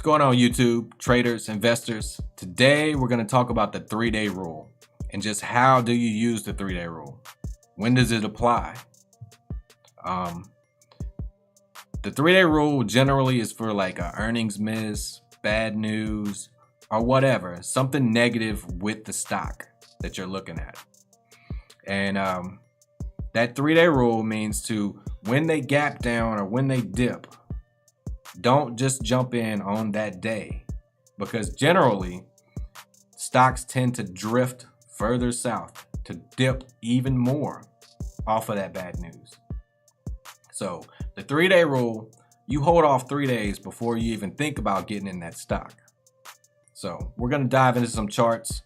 going on, YouTube, traders, investors? Today, we're going to talk about the 3-day rule and just how do you use the 3-day rule? When does it apply? The 3-day rule generally is for like a earnings miss, bad news, or whatever, something negative with the stock that you're looking at. And that 3-day rule means to, when they gap down or when they dip, don't just jump in on that day, because generally stocks tend to drift further south to dip even more off of that bad news. So the 3-day rule, you hold off 3 days before you even think about getting in that stock. So we're going to dive into some charts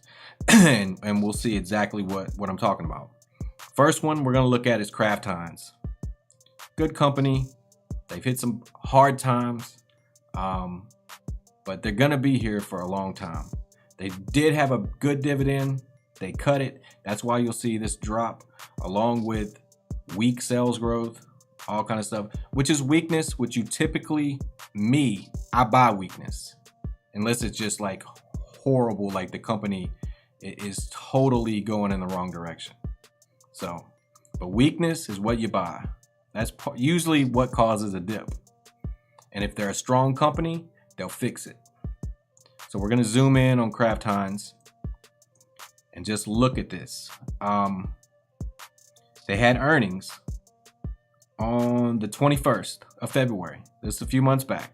and we'll see exactly what I'm talking about. First one we're going to look at is Kraft Heinz. Good company. They've hit some hard times, but they're going to be here for a long time. They did have a good dividend. They cut it. That's why you'll see this drop along with weak sales growth, all kind of stuff, which is weakness, which you typically, I buy weakness. Unless it's just like horrible, like the company is totally going in the wrong direction. So, but weakness is what you buy. That's usually what causes a dip. And if they're a strong company, they'll fix it. So we're going to zoom in on Kraft Heinz and just look at this. They had earnings on the 21st of February. This is a few months back.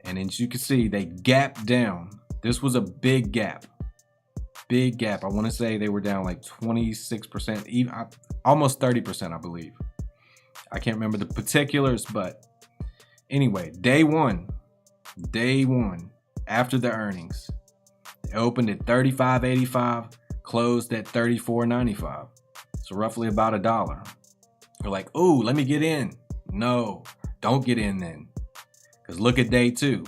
And as you can see, they gapped down. This was a big gap. Big gap. I want to say they were down like 26%, even almost 30%, I believe. I can't remember the particulars, but anyway, day one, after the earnings, they opened at $35.85, closed at $34.95. So roughly about $1. You're like, oh, let me get in. No, don't get in then. Because look at day two.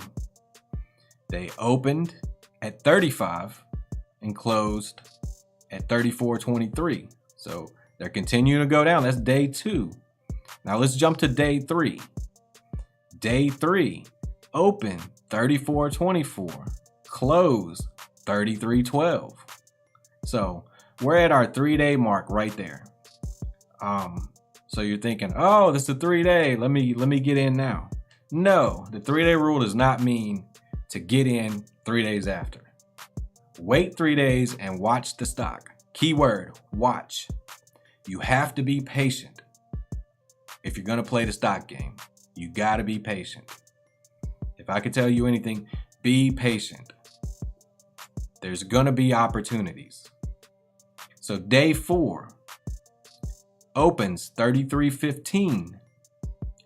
They opened at 35 and closed at 34.23. So they're continuing to go down. That's day two. Now let's jump to day three. Day three, open 34.24, close 33.12. So we're at our 3-day mark right there. So you're thinking, oh, this is a 3-day. Let me get in now. No, the 3-day rule does not mean to get in 3 days after. Wait 3 days and watch the stock. Keyword, watch. You have to be patient. If you're going to play the stock game, you got to be patient. If I could tell you anything, be patient. There's going to be opportunities. So day 4 opens 33.15,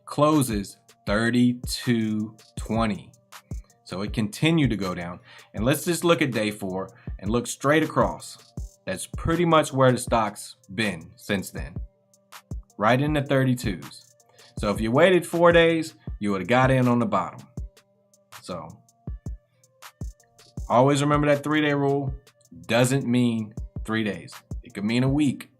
closes 32.20. So it continued to go down. And let's just look at day 4 and look straight across. That's pretty much where the stock's been since then. Right in the 32s. So if you waited 4 days, you would have got in on the bottom. So always remember that 3-day rule doesn't mean 3 days. It could mean a week.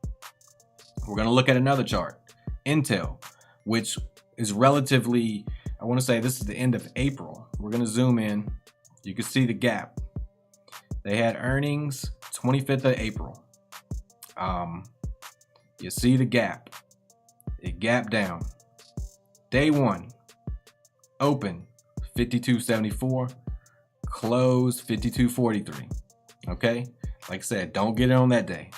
We're going to look at another chart. Intel, which is relatively, I want to say this is the end of April. We're going to zoom in. You can see the gap. They had earnings 25th of April. You see the gap. It gapped down. Day 1, open 52.74, close 52.43. Okay, like I said, don't get in on that day.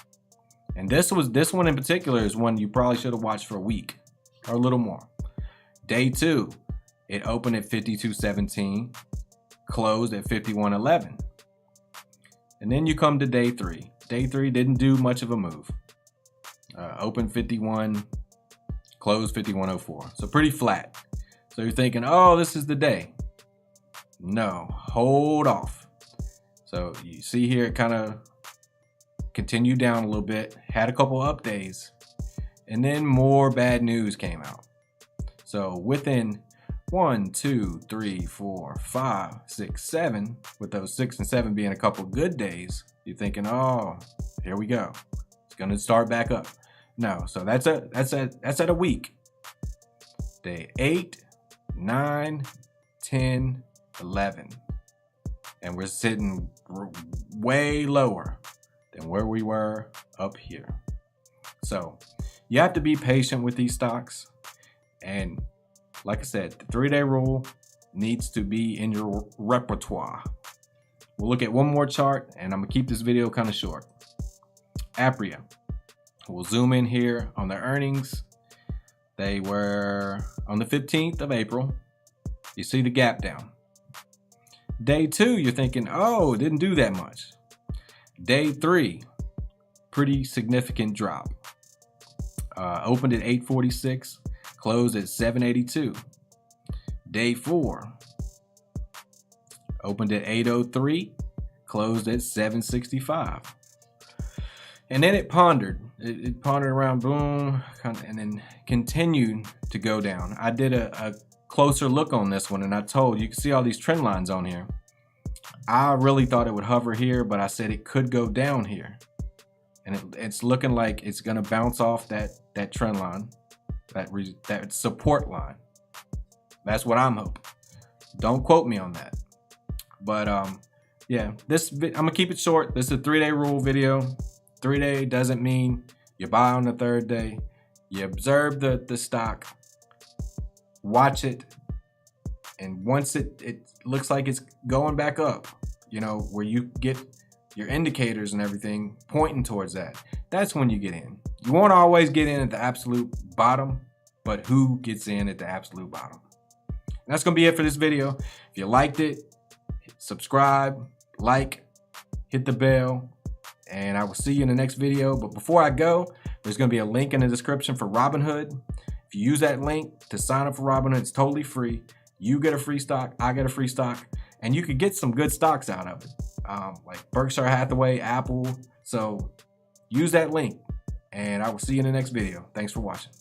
And this one in particular is one you probably should have watched for a week or a little more. Day 2, it opened at 52.17, closed at 51.11. And then you come to day 3. Day 3 didn't do much of a move. Open 51, closed 51.04. So pretty flat. So you're thinking, oh, this is the day. No, hold off. So you see here, it kind of continued down a little bit, had a couple up days, and then more bad news came out. So within 1, 2, 3, 4, 5, 6, 7, with those 6 and 7 being a couple good days, you're thinking, oh, here we go. It's gonna start back up. No, so that's at a week. Day 8, 9, 10, 11. And we're sitting way lower than where we were up here. So you have to be patient with these stocks. And like I said, the 3-day rule needs to be in your repertoire. We'll look at one more chart, and I'm gonna keep this video kind of short. Apria. We'll zoom in here on the earnings. They were on the 15th of April. You see the gap down. Day 2, you're thinking, oh, it didn't do that much. Day 3, pretty significant drop. Opened at 846, closed at 782. Day 4, opened at 803, closed at 765. And then it pondered. It pondered around, boom, and then continued to go down. I did a closer look on this one, and I told you can see all these trend lines on here. I really thought it would hover here, but I said it could go down here. And it's looking like it's gonna bounce off that trend line, that support line. That's what I'm hoping. Don't quote me on that. But yeah, I'm gonna keep it short. This is a 3-day rule video. 3-day doesn't mean you buy on the 3rd day. You observe the stock, watch it, and once it looks like it's going back up, you know, where you get your indicators and everything pointing towards that, that's when you get in. You won't always get in at the absolute bottom, but who gets in at the absolute bottom? And that's gonna be it for this video. If you liked it, subscribe, like, hit the bell, and I will see you in the next video. But before I go, there's gonna be a link in the description for Robinhood. If you use that link to sign up for Robinhood, it's totally free. You get a free stock, I get a free stock, and you could get some good stocks out of it, like Berkshire Hathaway, Apple. So use that link, and I will see you in the next video. Thanks for watching.